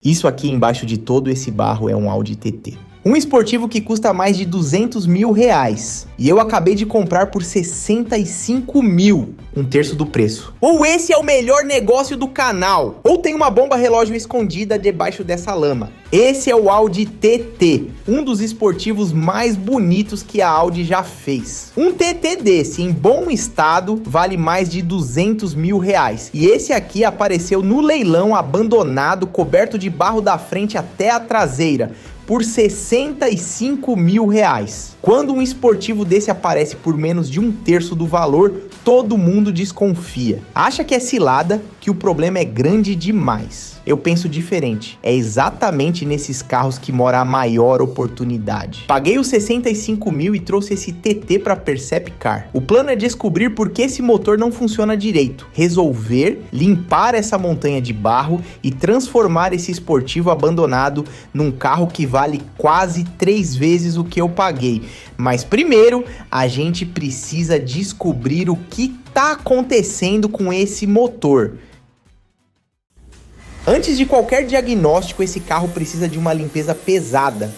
Isso aqui embaixo de todo esse barro é um Audi TT. Um esportivo que custa mais de 200 mil reais. E eu acabei de comprar por 65 mil, um terço do preço. Ou esse é o melhor negócio do canal, ou tem uma bomba relógio escondida debaixo dessa lama. Esse é o Audi TT, um dos esportivos mais bonitos que a Audi já fez. Um TT desse, em bom estado, vale mais de 200 mil reais. E esse aqui apareceu no leilão abandonado, coberto de barro da frente até a traseira, por 65 mil reais. Quando um esportivo desse aparece por menos de um terço do valor, todo mundo desconfia. Acha que é cilada, que o problema é grande demais. Eu penso diferente. É exatamente nesses carros que mora a maior oportunidade. Paguei os 65 mil e trouxe esse TT para Percepcar. O plano é descobrir por que esse motor não funciona direito, resolver, limpar essa montanha de barro e transformar esse esportivo abandonado num carro que vale quase 3 vezes o que eu paguei. Mas primeiro, a gente precisa descobrir o que tá acontecendo com esse motor. Antes de qualquer diagnóstico, esse carro precisa de uma limpeza pesada.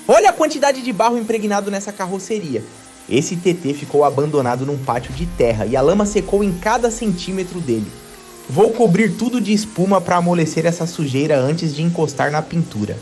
Olha a quantidade de barro impregnado nessa carroceria. Esse TT ficou abandonado num pátio de terra e a lama secou em cada centímetro dele. Vou cobrir tudo de espuma para amolecer essa sujeira antes de encostar na pintura.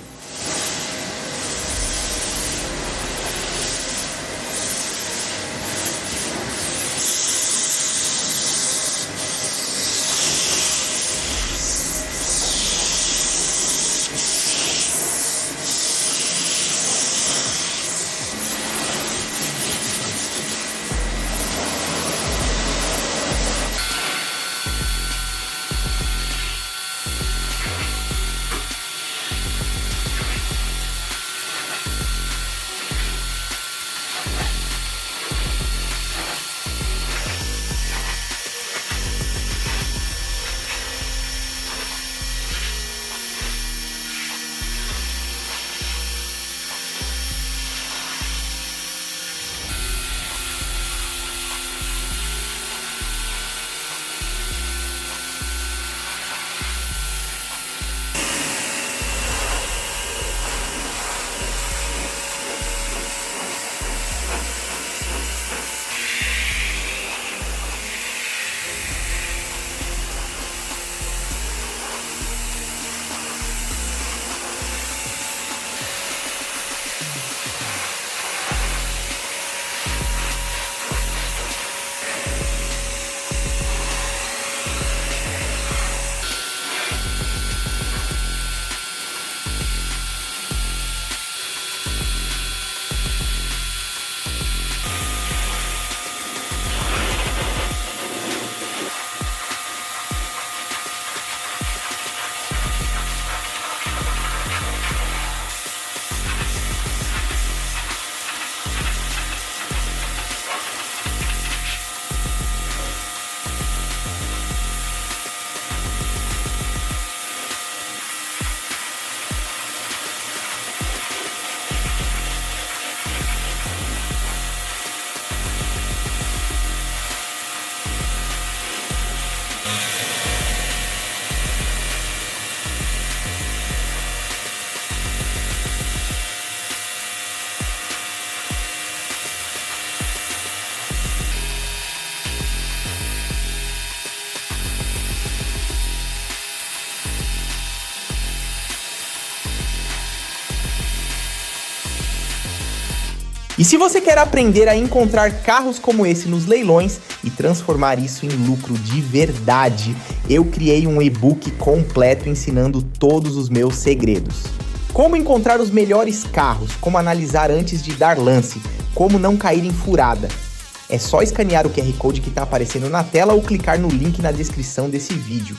E se você quer aprender a encontrar carros como esse nos leilões e transformar isso em lucro de verdade, eu criei um e-book completo ensinando todos os meus segredos. Como encontrar os melhores carros, como analisar antes de dar lance, como não cair em furada. É só escanear o QR Code que está aparecendo na tela ou clicar no link na descrição desse vídeo.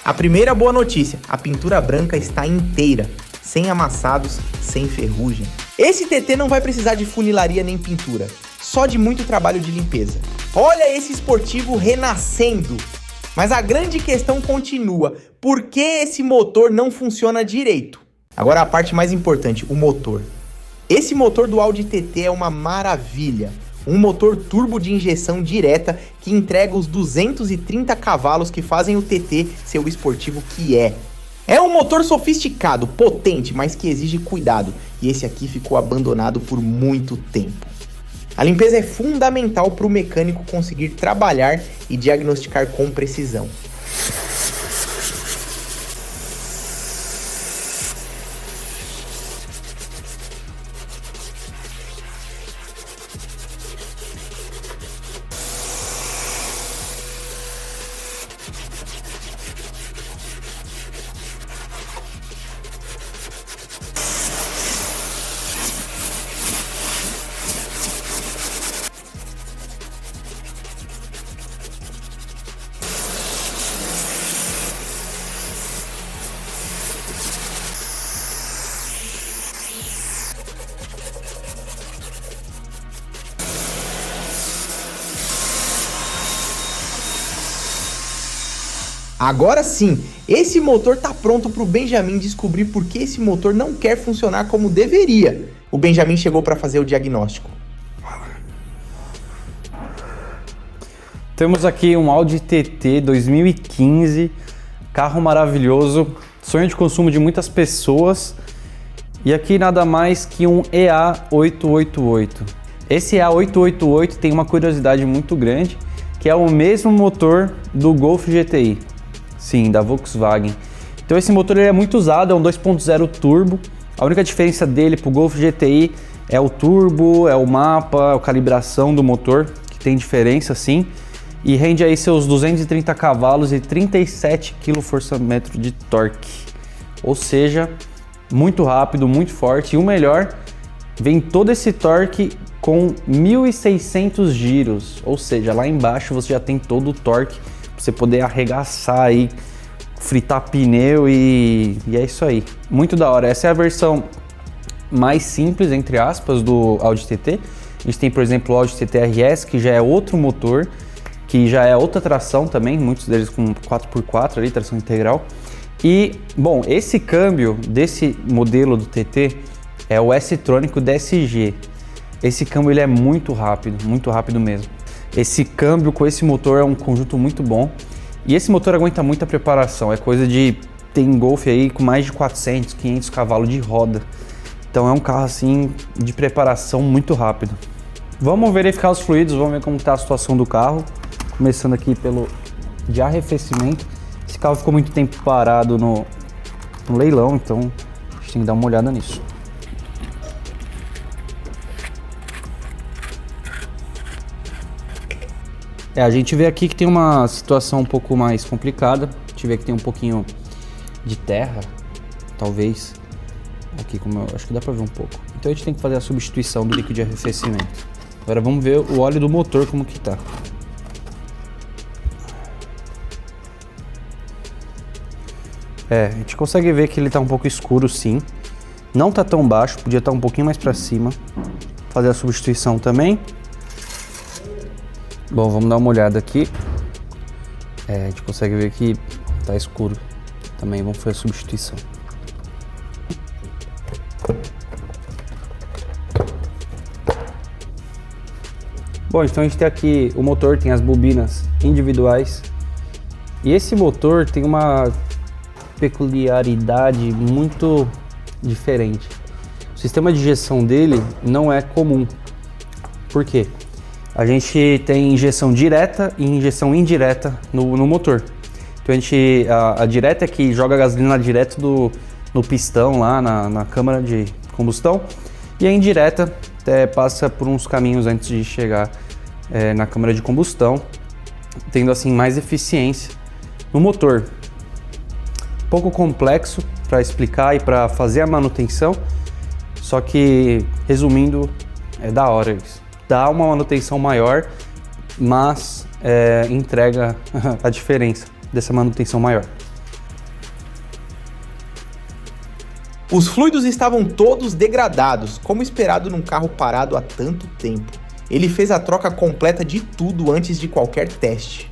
A primeira boa notícia, a pintura branca está inteira, sem amassados, sem ferrugem. Esse TT não vai precisar de funilaria nem pintura, só de muito trabalho de limpeza. Olha esse esportivo renascendo! Mas a grande questão continua, por que esse motor não funciona direito? Agora a parte mais importante, o motor. Esse motor do Audi TT é uma maravilha. Um motor turbo de injeção direta que entrega os 230 cavalos que fazem o TT ser o esportivo que é. É um motor sofisticado, potente, mas que exige cuidado. E esse aqui ficou abandonado por muito tempo. A limpeza é fundamental para o mecânico conseguir trabalhar e diagnosticar com precisão. Agora sim, esse motor tá pronto para o Benjamin descobrir por que esse motor não quer funcionar como deveria. O Benjamin chegou para fazer o diagnóstico. Temos aqui um Audi TT 2015, carro maravilhoso, sonho de consumo de muitas pessoas. E aqui nada mais que um EA888. Esse EA888 tem uma curiosidade muito grande, que é o mesmo motor do Golf GTI. Sim, da Volkswagen. Então esse motor ele é muito usado, é um 2.0 turbo. A única diferença dele para o Golf GTI é o turbo, é o mapa, a calibração do motor, que tem diferença sim. E rende aí seus 230 cavalos e 37 kgfm de torque. Ou seja, muito rápido, muito forte. E o melhor, vem todo esse torque com 1.600 giros. Ou seja, lá embaixo você já tem todo o torque pra você poder arregaçar aí, fritar pneu e é isso aí. Muito da hora. Essa é a versão mais simples, entre aspas, do Audi TT. A gente tem, por exemplo, o Audi TT RS, que já é outro motor, que já é outra tração também, muitos deles com 4x4 ali, tração integral. E, bom, esse câmbio desse modelo do TT é o S-Tronic DSG. Esse câmbio ele é muito rápido mesmo. Esse câmbio com esse motor é um conjunto muito bom. E esse motor aguenta muita preparação, é coisa de... Tem Golf aí com mais de 400, 500 cavalos de roda. Então é um carro assim de preparação muito rápido. Vamos verificar os fluidos, vamos ver como está a situação do carro. Começando aqui pelo de arrefecimento. Esse carro ficou muito tempo parado no leilão, então a gente tem que dar uma olhada nisso. A gente vê aqui que tem uma situação um pouco mais complicada. A gente vê que tem um pouquinho de terra, talvez. Aqui, como eu acho que dá pra ver um pouco. Então a gente tem que fazer a substituição do líquido de arrefecimento. Agora vamos ver o óleo do motor como que tá. A gente consegue ver que ele tá um pouco escuro sim. Não tá tão baixo, podia estar um pouquinho mais pra cima. Fazer a substituição também. Bom, vamos dar uma olhada aqui. A gente consegue ver que tá escuro. Também vamos fazer a substituição. Bom, então a gente tem aqui o motor, tem as bobinas individuais. E esse motor tem uma peculiaridade muito diferente. O sistema de injeção dele não é comum. Por quê? A gente tem injeção direta e injeção indireta no motor. Então a direta é que joga a gasolina direto no pistão lá na câmara de combustão, e a indireta passa por uns caminhos antes de chegar na câmara de combustão, tendo assim mais eficiência no motor. Pouco complexo para explicar e para fazer a manutenção, só que resumindo, é da hora isso. Dá uma manutenção maior, mas entrega a diferença dessa manutenção maior. Os fluidos estavam todos degradados, como esperado num carro parado há tanto tempo. Ele fez a troca completa de tudo antes de qualquer teste.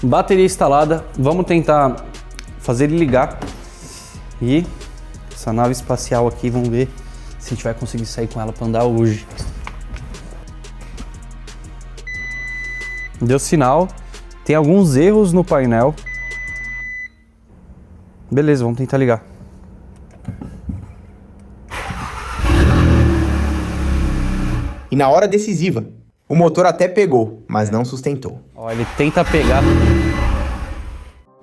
Bateria instalada, vamos tentar fazer ele ligar. E essa nave espacial aqui, vamos ver se a gente vai conseguir sair com ela para andar hoje. Deu sinal, tem alguns erros no painel. Beleza, vamos tentar ligar. E na hora decisiva, o motor até pegou, mas não sustentou. Ó, ele tenta pegar.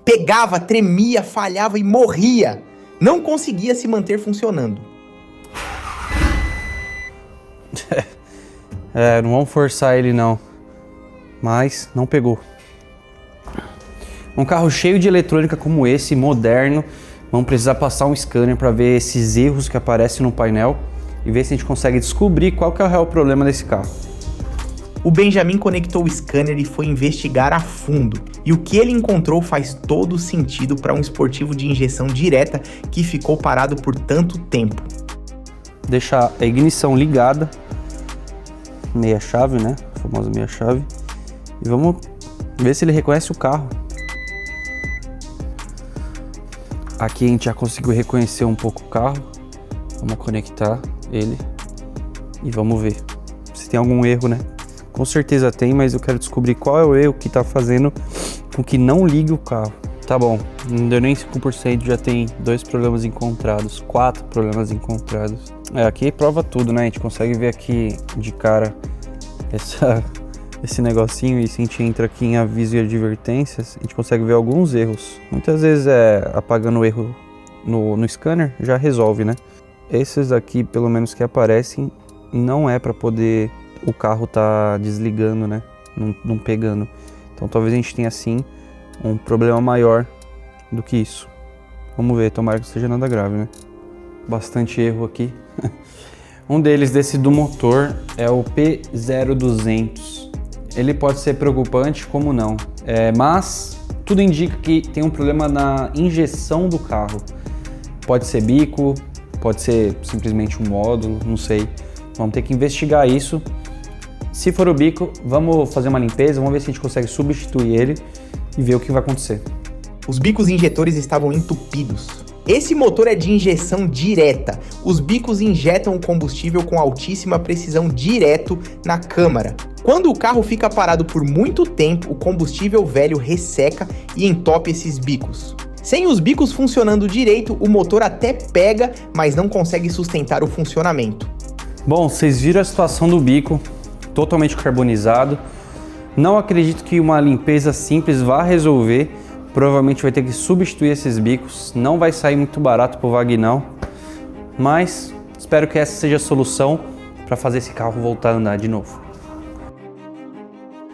Pegava, tremia, falhava e morria. Não conseguia se manter funcionando. Não vamos forçar ele não. Mas não pegou. Um carro cheio de eletrônica como esse, moderno, vamos precisar passar um scanner para ver esses erros que aparecem no painel e ver se a gente consegue descobrir qual que é o real problema desse carro. O Benjamin conectou o scanner e foi investigar a fundo. E o que ele encontrou faz todo sentido para um esportivo de injeção direta que ficou parado por tanto tempo. Deixar a ignição ligada, meia chave, né? A famosa meia chave. E vamos ver se ele reconhece o carro. Aqui a gente já conseguiu reconhecer um pouco o carro. Vamos conectar ele e vamos ver se tem algum erro, né? Com certeza tem, mas eu quero descobrir qual é o erro que tá fazendo com que não ligue o carro. Tá bom, não deu nem 5%, já tem 2 problemas encontrados, 4 problemas encontrados. Aqui prova tudo, né? A gente consegue ver aqui de cara esse negocinho, e se a gente entra aqui em aviso e advertências, a gente consegue ver alguns erros. Muitas vezes apagando o erro no scanner já resolve, né? Esses aqui, pelo menos que aparecem, não é para poder o carro tá desligando, né? Não pegando. Então talvez a gente tenha sim um problema maior do que isso. Vamos ver, tomara que não seja nada grave, né? Bastante erro aqui. Um deles, desse do motor, é o P0200. Ele pode ser preocupante, como não. Mas tudo indica que tem um problema na injeção do carro. Pode ser bico, pode ser simplesmente um módulo, não sei. Vamos ter que investigar isso. Se for o bico, vamos fazer uma limpeza, vamos ver se a gente consegue substituir ele e ver o que vai acontecer. Os bicos injetores estavam entupidos. Esse motor é de injeção direta. Os bicos injetam o combustível com altíssima precisão direto na câmara. Quando o carro fica parado por muito tempo, o combustível velho resseca e entope esses bicos. Sem os bicos funcionando direito, o motor até pega, mas não consegue sustentar o funcionamento. Bom, vocês viram a situação do bico, totalmente carbonizado. Não acredito que uma limpeza simples vá resolver. Provavelmente vai ter que substituir esses bicos. Não vai sair muito barato pro Vagnão. Mas espero que essa seja a solução para fazer esse carro voltar a andar de novo.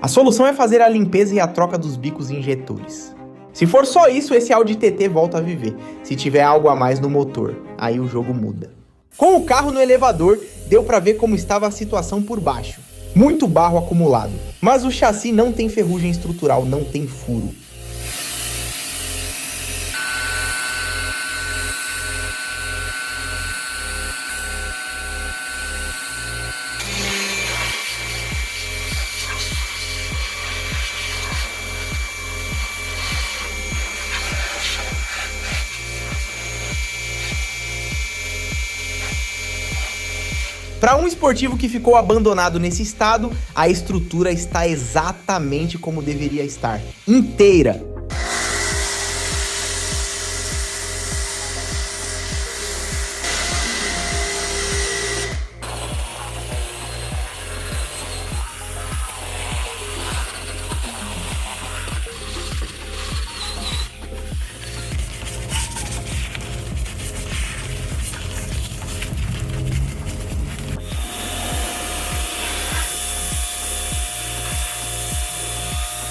A solução é fazer a limpeza e a troca dos bicos injetores. Se for só isso, esse Audi TT volta a viver. Se tiver algo a mais no motor, aí o jogo muda. Com o carro no elevador, deu para ver como estava a situação por baixo. Muito barro acumulado. Mas o chassi não tem ferrugem estrutural, não tem furo. Para um esportivo que ficou abandonado nesse estado, a estrutura está exatamente como deveria estar, inteira.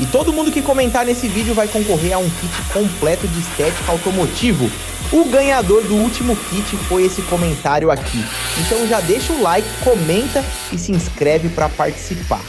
E todo mundo que comentar nesse vídeo vai concorrer a um kit completo de estética automotivo. O ganhador do último kit foi esse comentário aqui. Então já deixa o like, comenta e se inscreve para participar.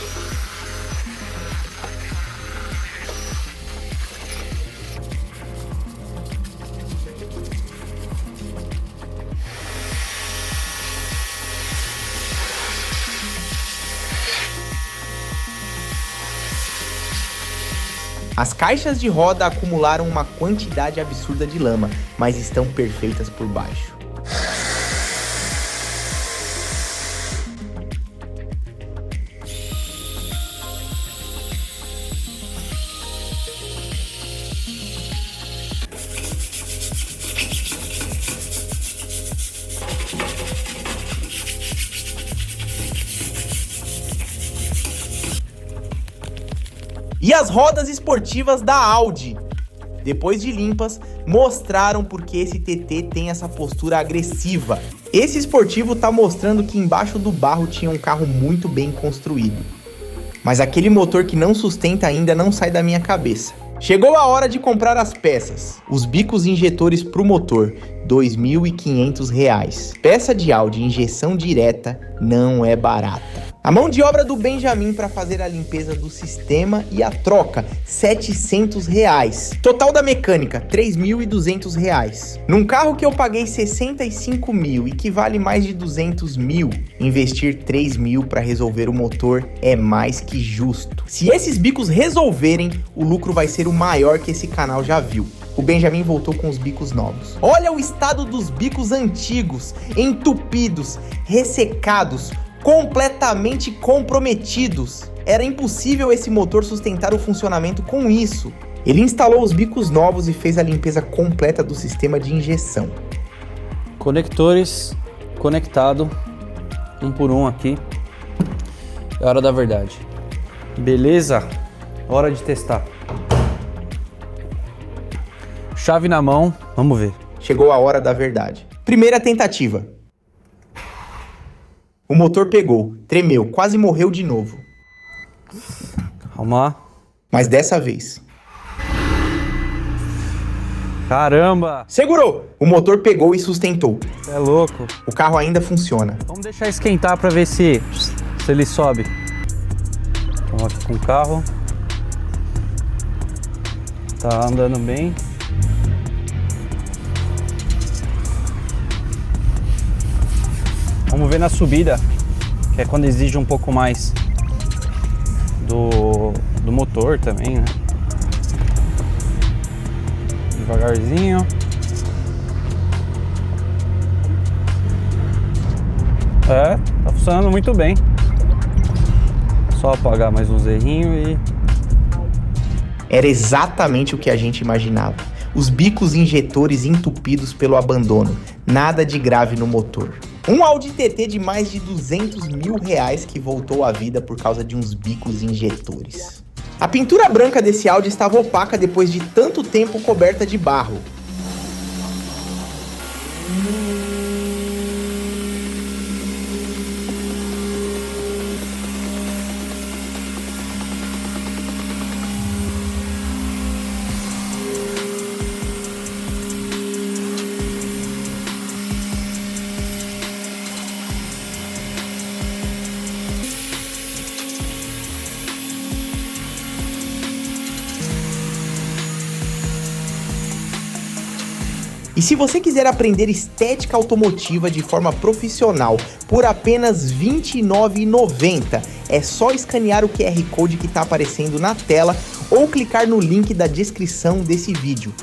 As caixas de roda acumularam uma quantidade absurda de lama, mas estão perfeitas por baixo. E as rodas esportivas da Audi, depois de limpas, mostraram porque esse TT tem essa postura agressiva. Esse esportivo tá mostrando que embaixo do barro tinha um carro muito bem construído. Mas aquele motor que não sustenta ainda não sai da minha cabeça. Chegou a hora de comprar as peças. Os bicos injetores pro motor, R$ 2.500. Peça de Audi injeção direta não é barata. A mão de obra do Benjamin para fazer a limpeza do sistema e a troca, R$ 700. Total da mecânica, R$ 3.200. Num carro que eu paguei 65 mil e que vale mais de 200 mil, investir 3 mil para resolver o motor é mais que justo. Se esses bicos resolverem, o lucro vai ser o maior que esse canal já viu. O Benjamin voltou com os bicos novos. Olha o estado dos bicos antigos, entupidos, ressecados, completamente comprometidos. Era impossível esse motor sustentar o funcionamento com isso. Ele instalou os bicos novos e fez a limpeza completa do sistema de injeção. Conectores conectado, um por um aqui. É hora da verdade. Beleza? Hora de testar. Chave na mão, vamos ver. Chegou a hora da verdade. Primeira tentativa. O motor pegou, tremeu, quase morreu de novo. Calma. Mas dessa vez... Caramba! Segurou! O motor pegou e sustentou. Você é louco. O carro ainda funciona. Vamos deixar esquentar para ver se ele sobe. Vamos aqui com o carro. Tá andando bem. Vamos ver na subida, que é quando exige um pouco mais do motor também, né? Devagarzinho. É, tá funcionando muito bem. Só apagar mais um zerrinho e... Era exatamente o que a gente imaginava. Os bicos injetores entupidos pelo abandono. Nada de grave no motor. Um Audi TT de mais de 200 mil reais que voltou à vida por causa de uns bicos injetores. A pintura branca desse Audi estava opaca depois de tanto tempo coberta de barro. E se você quiser aprender estética automotiva de forma profissional por apenas R$ 29,90, é só escanear o QR Code que está aparecendo na tela ou clicar no link da descrição desse vídeo.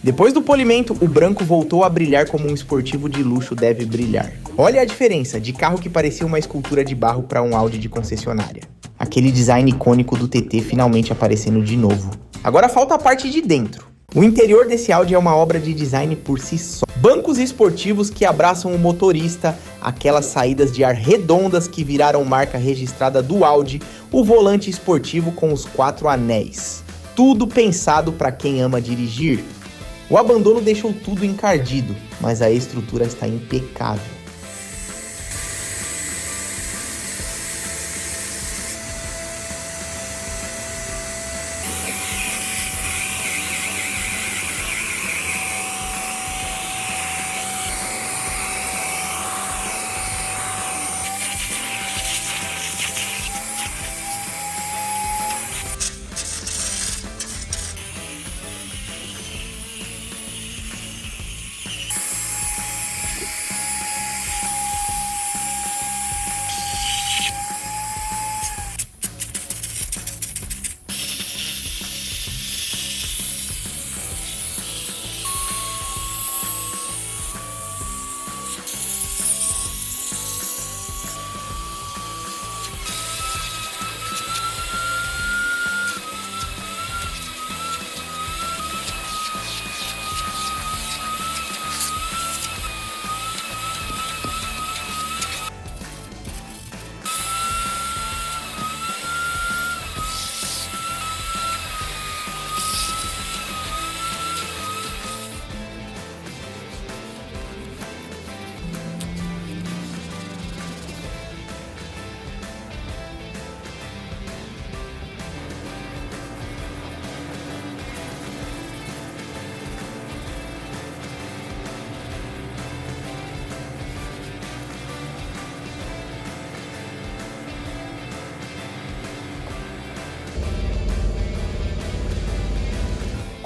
Depois do polimento, o branco voltou a brilhar como um esportivo de luxo deve brilhar. Olha a diferença de carro que parecia uma escultura de barro para um Audi de concessionária. Aquele design icônico do TT finalmente aparecendo de novo. Agora falta a parte de dentro. O interior desse Audi é uma obra de design por si só. Bancos esportivos que abraçam o motorista, aquelas saídas de ar redondas que viraram marca registrada do Audi, o volante esportivo com os 4 anéis. Tudo pensado para quem ama dirigir. O abandono deixou tudo encardido, mas a estrutura está impecável.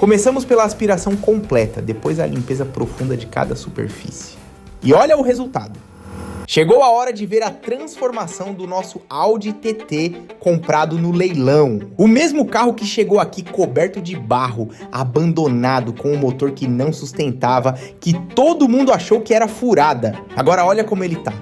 Começamos pela aspiração completa, depois a limpeza profunda de cada superfície. E olha o resultado. Chegou a hora de ver a transformação do nosso Audi TT comprado no leilão. O mesmo carro que chegou aqui coberto de barro, abandonado, com um motor que não sustentava, que todo mundo achou que era furada. Agora olha como ele tá.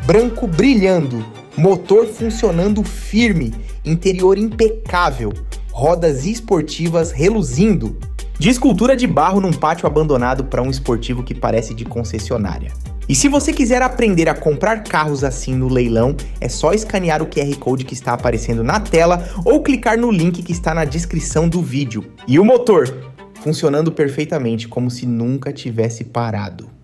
Branco brilhando, motor funcionando firme, interior impecável, rodas esportivas reluzindo. De escultura de barro num pátio abandonado para um esportivo que parece de concessionária. E se você quiser aprender a comprar carros assim no leilão, é só escanear o QR Code que está aparecendo na tela ou clicar no link que está na descrição do vídeo. E o motor funcionando perfeitamente, como se nunca tivesse parado.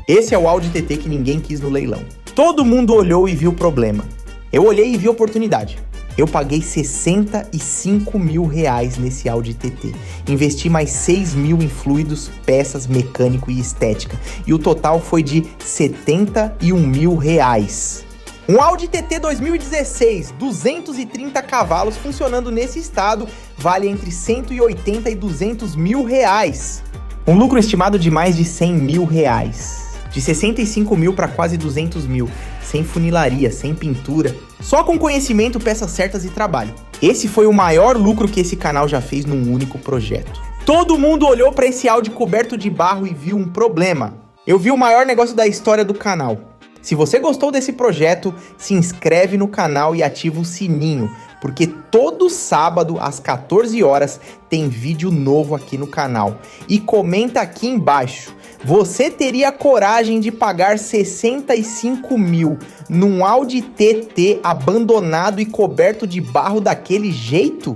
Esse é o Audi TT que ninguém quis no leilão. Todo mundo olhou e viu o problema. Eu olhei e vi oportunidade. Eu paguei 65 mil reais nesse Audi TT. Investi mais 6 mil em fluidos, peças, mecânico e estética. E o total foi de 71 mil reais. Um Audi TT 2016, 230 cavalos, funcionando nesse estado, vale entre 180 e 200 mil reais. Um lucro estimado de mais de 100 mil reais. De 65 mil para quase 200 mil, sem funilaria, sem pintura, só com conhecimento, peças certas e trabalho. Esse foi o maior lucro que esse canal já fez num único projeto. Todo mundo olhou para esse Audi coberto de barro e viu um problema. Eu vi o maior negócio da história do canal. Se você gostou desse projeto, se inscreve no canal e ativa o sininho, porque todo sábado às 14 horas tem vídeo novo aqui no canal. E comenta aqui embaixo. Você teria coragem de pagar 65 mil num Audi TT abandonado e coberto de barro daquele jeito?